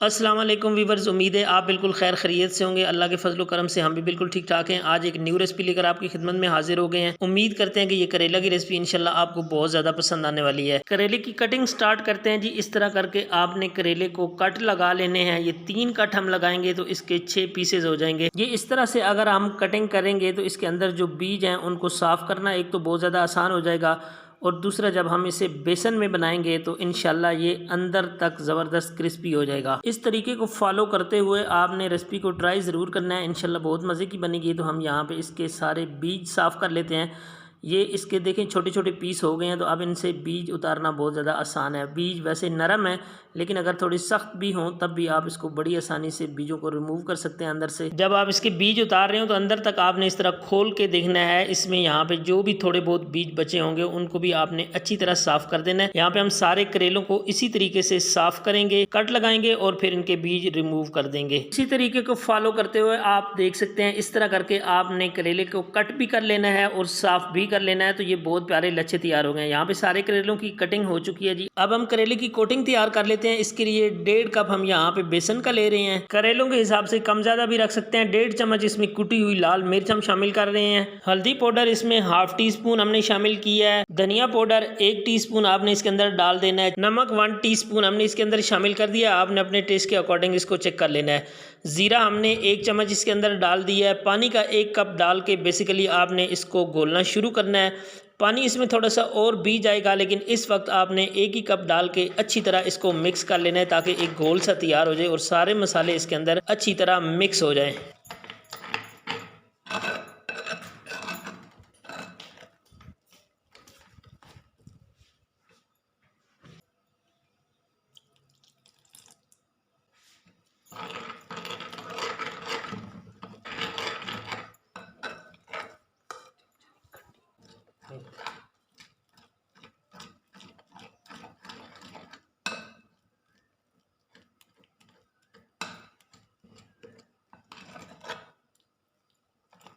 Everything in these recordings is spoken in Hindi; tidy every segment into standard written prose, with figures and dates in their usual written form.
अस्सलाम वालेकुम वीवर्स, उम्मीद है आप बिल्कुल खैर खैरियत से होंगे। अल्लाह के फजल करम से हम भी बिल्कुल ठीक ठाक हैं। आज एक न्यू रेसिपी लेकर आपकी खिदमत में हाजिर हो गए हैं। उम्मीद करते हैं कि ये करेला की रेसिपी इंशाल्लाह आपको बहुत ज़्यादा पसंद आने वाली है। करेले की कटिंग स्टार्ट करते हैं जी। इस तरह करके आपने करेले को कट लगा लेने हैं। ये 3 कट हम लगाएंगे तो इसके 6 पीसेज हो जाएंगे। ये इस तरह से अगर हम कटिंग करेंगे तो इसके अंदर जो बीज हैं उनको साफ़ करना एक तो बहुत ज़्यादा आसान हो जाएगा, और दूसरा जब हम इसे बेसन में बनाएंगे तो इंशाल्लाह ये अंदर तक ज़बरदस्त क्रिस्पी हो जाएगा। इस तरीके को फॉलो करते हुए आपने रेसिपी को ट्राई ज़रूर करना है, इंशाल्लाह बहुत मज़े की बनेगी। तो हम यहाँ पे इसके सारे बीज साफ़ कर लेते हैं। ये इसके देखें छोटे छोटे पीस हो गए हैं, तो अब इनसे बीज उतारना बहुत ज़्यादा आसान है। बीज वैसे नरम है, लेकिन अगर थोड़ी सख्त भी हों तब भी आप इसको बड़ी आसानी से बीजों को रिमूव कर सकते हैं अंदर से। जब आप इसके बीज उतार रहे हो तो अंदर तक आपने इस तरह खोल के देखना है। इसमें यहाँ पे जो भी थोड़े बहुत बीज बचे होंगे उनको भी आपने अच्छी तरह साफ़ कर देना है। यहाँ पे हम सारे करेलों को इसी तरीके से साफ़ करेंगे, कट लगाएंगे और फिर इनके बीज रिमूव कर देंगे। इसी तरीके को फॉलो करते हुए आप देख सकते हैं इस तरह करके आपने करेले को कट भी कर लेना है और साफ़ भी कर लेना है। तो ये बहुत प्यारे लच्छे तैयार हो गए हैं। यहाँ पे सारे करेलों की कटिंग हो चुकी है जी। अब हम करेले की कोटिंग तैयार कर लेते हैं। इसके लिए 1.5 कप हम यहाँ पे बेसन का ले रहे हैं। करेलों के हिसाब से कम ज़्यादा भी रख सकते हैं। 1.5 चम्मच इसमें कुटी हुई लाल मिर्च हम शामिल कर रहे हैं। हल्दी पाउडर इसमें ½ टीस्पून हमने शामिल किया है। धनिया पाउडर 1 टीस्पून आपने इसके अंदर डाल देना है। नमक 1 टीस्पून हमने इसके अंदर शामिल कर दिया। आपने अपने टेस्ट के अकॉर्डिंग इसको चेक कर लेना है। ज़ीरा हमने 1 चम्मच इसके अंदर डाल दिया है। पानी का 1 कप डाल के बेसिकली आपने इसको घोलना शुरू करना है। पानी इसमें थोड़ा सा और भी जाएगा, लेकिन इस वक्त आपने 1 ही कप डाल के अच्छी तरह इसको मिक्स कर लेना है ताकि एक घोल सा तैयार हो जाए और सारे मसाले इसके अंदर अच्छी तरह मिक्स हो जाएं।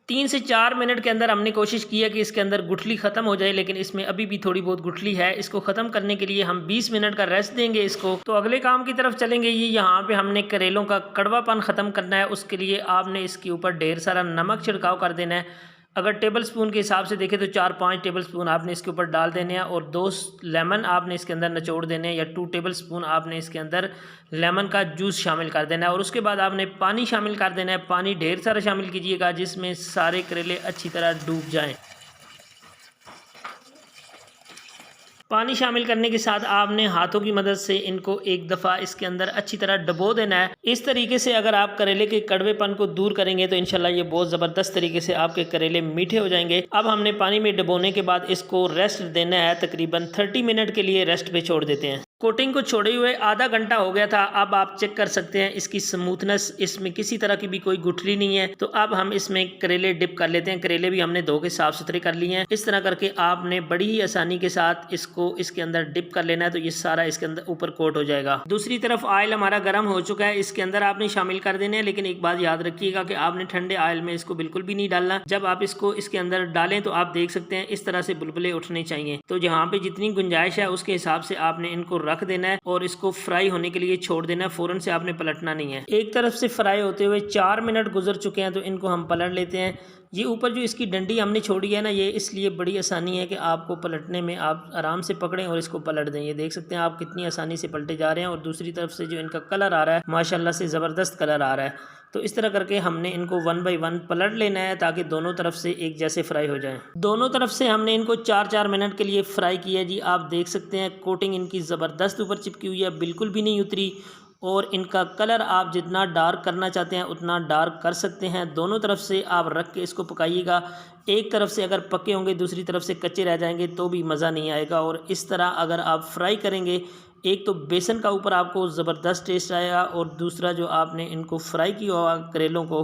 3 से 4 मिनट के अंदर हमने कोशिश की है कि इसके अंदर गुठली ख़त्म हो जाए, लेकिन इसमें अभी भी थोड़ी बहुत गुठली है। इसको ख़त्म करने के लिए हम 20 मिनट का रेस्ट देंगे इसको। तो अगले काम की तरफ चलेंगे। ये यहाँ पे हमने करेलों का कड़वापन ख़त्म करना है। उसके लिए आपने इसके ऊपर ढेर सारा नमक छिड़काव कर देना है। अगर टेबल स्पून के हिसाब से देखें तो 4-5 टेबल स्पून आपने इसके ऊपर डाल देने हैं, और 2 लेमन आपने इसके अंदर निचोड़ देने हैं, या 2 टेबल स्पून आपने इसके अंदर लेमन का जूस शामिल कर देना है। और उसके बाद आपने पानी शामिल कर देना है। पानी ढेर सारा शामिल कीजिएगा जिसमें सारे करेले अच्छी तरह डूब जाएं। पानी शामिल करने के साथ आपने हाथों की मदद से इनको एक दफ़ा इसके अंदर अच्छी तरह डबो देना है। इस तरीके से अगर आप करेले के कड़वेपन को दूर करेंगे तो इंशाल्लाह ये बहुत ज़बरदस्त तरीके से आपके करेले मीठे हो जाएंगे। अब हमने पानी में डबोने के बाद इसको रेस्ट देना है। तकरीबन 30 मिनट के लिए रेस्ट पे छोड़ देते हैं। कोटिंग को छोड़े हुए आधा घंटा हो गया था। अब आप चेक कर सकते हैं इसकी स्मूथनेस, इसमें किसी तरह की भी कोई गुठली नहीं है। तो अब हम इसमें करेले डिप कर लेते हैं। करेले भी हमने धो के साफ सुथरे कर लिए हैं। इस तरह करके आपने बड़ी ही आसानी के साथ इसको इसके अंदर डिप कर लेना है, तो ये सारा इसके अंदर ऊपर कोट हो जाएगा। दूसरी तरफ ऑयल हमारा गर्म हो चुका है, इसके अंदर आपने शामिल कर देने हैं। लेकिन एक बात याद रखिएगा कि आपने ठंडे ऑयल में इसको बिल्कुल भी नहीं डालना। जब आप इसको इसके अंदर डालें तो आप देख सकते हैं इस तरह से बुलबुले उठने चाहिए। तो जहाँ पे जितनी गुंजाइश है उसके हिसाब से आपने इनको रख देना है और इसको फ्राई होने के लिए छोड़ देना है। फौरन से आपने पलटना नहीं है। एक तरफ से फ्राई होते हुए 4 मिनट गुजर चुके हैं, तो इनको हम पलट लेते हैं। ये ऊपर जो इसकी डंडी हमने छोड़ी है ना, ये इसलिए बड़ी आसानी है कि आपको पलटने में आप आराम से पकड़ें और इसको पलट दें। ये देख सकते हैं आप कितनी आसानी से पलटे जा रहे हैं। और दूसरी तरफ से जो इनका कलर आ रहा है माशाल्लाह से ज़बरदस्त कलर आ रहा है। तो इस तरह करके हमने इनको 1 बाय 1 पलट लेना है ताकि दोनों तरफ से एक जैसे फ्राई हो जाएं। दोनों तरफ से हमने इनको 4-4 मिनट के लिए फ्राई किया जी। आप देख सकते हैं कोटिंग इनकी ज़बरदस्त ऊपर चिपकी हुई है, बिल्कुल भी नहीं उतरी। और इनका कलर आप जितना डार्क करना चाहते हैं उतना डार्क कर सकते हैं। दोनों तरफ से आप रख के इसको पकाइएगा। एक तरफ से अगर पके होंगे दूसरी तरफ से कच्चे रह जाएंगे तो भी मज़ा नहीं आएगा। और इस तरह अगर आप फ्राई करेंगे, एक तो बेसन का ऊपर आपको ज़बरदस्त टेस्ट आएगा, और दूसरा जो आपने इनको फ्राई किया हुआ करेलों को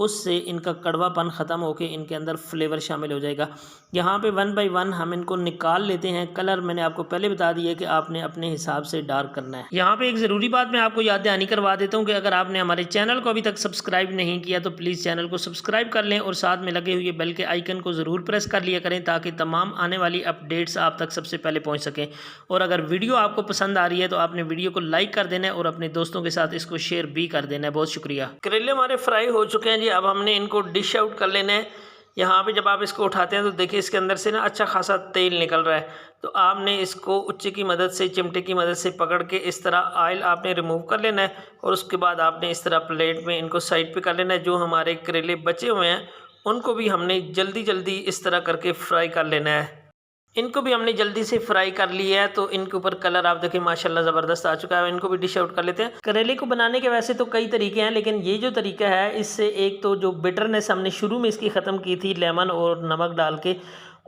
उससे इनका कड़वापन ख़त्म होकर इनके अंदर फ्लेवर शामिल हो जाएगा। यहाँ पे 1 बाय 1 हम इनको निकाल लेते हैं। कलर मैंने आपको पहले बता दिया कि आपने अपने हिसाब से डार्क करना है। यहाँ पे एक ज़रूरी बात मैं आपको याद दहानी करवा देता हूँ कि अगर आपने हमारे चैनल को अभी तक सब्सक्राइब नहीं किया तो प्लीज़ चैनल को सब्सक्राइब कर लें और साथ में लगे हुए बेल के आइकन को ज़रूर प्रेस कर लिया करें ताकि तमाम आने वाली अपडेट्स आप तक सबसे पहले पहुँच सकें। और अगर वीडियो आपको पसंद आ रही है तो आपने वीडियो को लाइक कर देना है और अपने दोस्तों के साथ इसको शेयर भी कर देना है। बहुत शुक्रिया। करेले हमारे फ्राई हो चुके हैं जी। अब हमने इनको डिश आउट कर लेना है। यहाँ पे जब आप इसको उठाते हैं तो देखिए इसके अंदर से ना अच्छा खासा तेल निकल रहा है। तो आपने इसको उच्चे की मदद से, चिमटे की मदद से पकड़ के इस तरह ऑयल आपने रिमूव कर लेना है और उसके बाद आपने इस तरह प्लेट में इनको साइड पे कर लेना है। जो हमारे करेले बचे हुए हैं उनको भी हमने जल्दी जल्दी इस तरह करके फ्राई कर लेना है। इनको भी हमने जल्दी से फ्राई कर लिया है तो इनके ऊपर कलर आप देखें माशाल्लाह ज़बरदस्त आ चुका है। इनको भी डिश आउट कर लेते हैं। करेले को बनाने के वैसे तो कई तरीके हैं, लेकिन ये जो तरीका है इससे एक तो जो बिटरनेस हमने शुरू में इसकी ख़त्म की थी लेमन और नमक डाल के,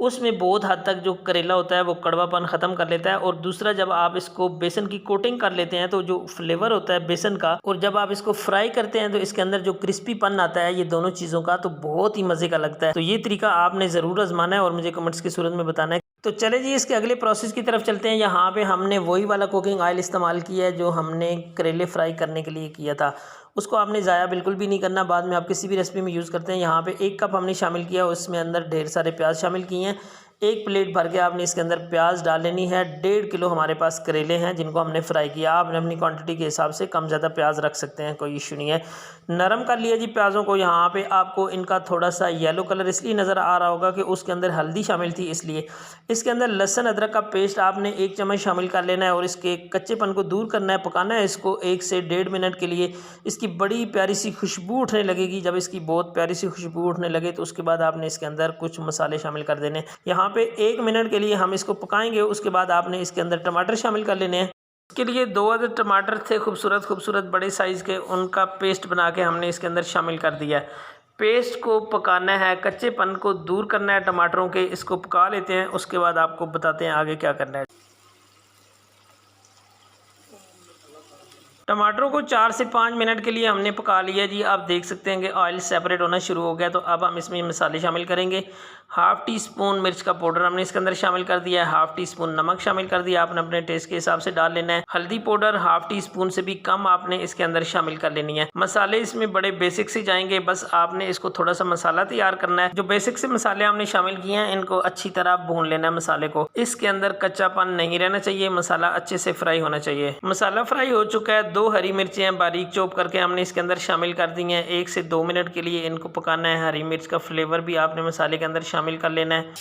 उसमें बहुत हद तक जो करेला होता है वो कड़वापन ख़त्म कर लेता है। और दूसरा जब आप इसको बेसन की कोटिंग कर लेते हैं तो जो फ्लेवर होता है बेसन का, और जब आप इसको फ्राई करते हैं तो इसके अंदर जो क्रिस्पीपन आता है ये दोनों चीज़ों का, तो बहुत ही मज़े का लगता है। तो ये तरीका आपने ज़रूर आजमाना है और मुझे कमेंट्स की सूरत में बताना है। तो चले जी इसके अगले प्रोसेस की तरफ चलते हैं। यहाँ पे हमने वही वाला कुकिंग ऑयल इस्तेमाल किया है जो हमने करेले फ्राई करने के लिए किया था। उसको आपने ज़ाया बिल्कुल भी नहीं करना, बाद में आप किसी भी रेसिपी में यूज़ करते हैं। यहाँ पे 1 कप हमने शामिल किया, उसमें अंदर ढेर सारे प्याज शामिल किए हैं। 1 प्लेट भर के आपने इसके अंदर प्याज डाल लेनी है। 1.5 किलो हमारे पास करेले हैं जिनको हमने फ्राई किया। आपने अपनी क्वांटिटी के हिसाब से कम ज़्यादा प्याज रख सकते हैं, कोई इशू नहीं है। नरम कर लिया जी प्याज़ों को। यहाँ पे आपको इनका थोड़ा सा येलो कलर इसलिए नज़र आ रहा होगा कि उसके अंदर हल्दी शामिल थी, इसलिए। इसके अंदर लहसुन अदरक का पेस्ट आपने 1 चम्मच शामिल कर लेना है और इसके कच्चेपन को दूर करना है। पकाना है इसको 1 से 1.5 मिनट के लिए। इसकी बड़ी प्यारी सी खुशबू उठने लगेगी। जब इसकी बहुत प्यारी सी खुशबू उठने लगे तो उसके बाद आपने इसके अंदर कुछ मसाले शामिल कर देने। यहाँ पे 1 मिनट के लिए हम इसको पकाएंगे। उसके बाद आपने इसके अंदर टमाटर शामिल कर लेने हैं। इसके लिए 2 अदद टमाटर थे खूबसूरत खूबसूरत बड़े साइज़ के, उनका पेस्ट बना के हमने इसके अंदर शामिल कर दिया है। पेस्ट को पकाना है, कच्चेपन को दूर करना है टमाटरों के। इसको पका लेते हैं, उसके बाद आपको बताते हैं आगे क्या करना है। टमाटरों को 4 से 5 मिनट के लिए हमने पका लिया जी। आप देख सकते हैं कि ऑयल सेपरेट होना शुरू हो गया। तो अब हम इसमें मसाले शामिल करेंगे। 1/2 टी-स्पून मिर्च का पाउडर हमने इसके अंदर शामिल कर दिया है। 1/2 टी-स्पून नमक शामिल कर दिया, आपने अपने टेस्ट के हिसाब से डाल लेना है। हल्दी पाउडर 1/2 टी-स्पून से भी कम आपने इसके अंदर शामिल कर लेनी है। मसाले इसमें बड़े बेसिक से जाएंगे, बस आपने इसको थोड़ा सा मसाला तैयार करना है। जो बेसिक से मसाले हमने शामिल किए हैं इनको अच्छी तरह भून लेना है मसाले को। इसके अंदर कच्चापन नहीं रहना चाहिए, मसाला अच्छे से फ्राई होना चाहिए। मसाला फ्राई हो चुका है। 2 हरी मिर्चें बारीक चॉप करके हमने इसके अंदर शामिल कर दी हैं। 1 से 2 मिनट के लिए इनको पकाना है। हरी मिर्च का फ्लेवर भी आपने मसाले के अंदर शामिल कर लेना है।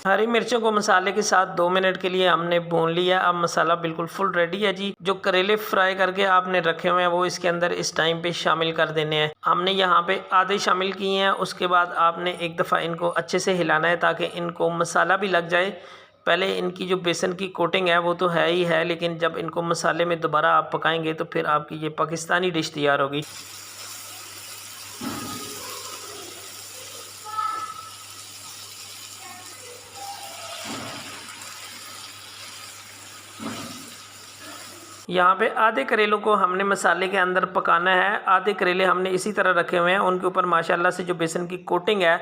हरी मिर्चों को मसाले के साथ 2 मिनट के लिए हमने भून लिया। अब मसाला बिल्कुल फुल रेडी है जी। जो करेले फ्राई करके आपने रखे हुए हैं वो इसके अंदर इस टाइम पे शामिल कर देने हैं। हमने यहाँ पे आधे शामिल किए हैं। उसके बाद आपने एक दफ़ा इनको अच्छे से हिलाना है ताकि इनको मसाला भी लग जाए। पहले इनकी जो बेसन की कोटिंग है वो तो है ही है, लेकिन जब इनको मसाले में दोबारा आप पकाएंगे तो फिर आपकी ये पाकिस्तानी डिश तैयार होगी। यहाँ पे आधे करेलों को हमने मसाले के अंदर पकाना है। आधे करेले हमने इसी तरह रखे हुए हैं। उनके ऊपर माशाल्लाह से जो बेसन की कोटिंग है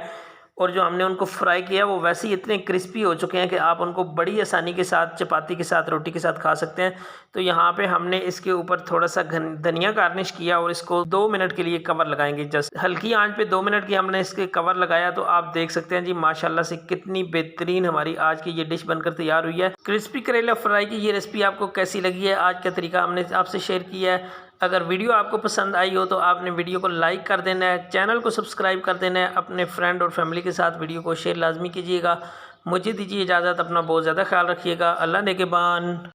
और जो हमने उनको फ्राई किया वो वैसे ही इतने क्रिस्पी हो चुके हैं कि आप उनको बड़ी आसानी के साथ चपाती के साथ, रोटी के साथ खा सकते हैं। तो यहाँ पे हमने इसके ऊपर थोड़ा सा धनिया गार्निश किया और इसको 2 मिनट के लिए कवर लगाएंगे। जस्ट हल्की आंच पे 2 मिनट की हमने इसके कवर लगाया। तो आप देख सकते हैं जी माशाल्लाह से कितनी बेहतरीन हमारी आज की ये डिश बनकर तैयार हुई है। क्रिस्पी करेला फ्राई की ये रेसिपी आपको कैसी लगी है? आज का तरीका हमने आपसे शेयर किया है। अगर वीडियो आपको पसंद आई हो तो आपने वीडियो को लाइक कर देना है, चैनल को सब्सक्राइब कर देना है, अपने फ्रेंड और फैमिली के साथ वीडियो को शेयर लाजमी कीजिएगा। मुझे दीजिए इजाज़त, अपना बहुत ज़्यादा ख्याल रखिएगा। अल्लाह नेगेबान।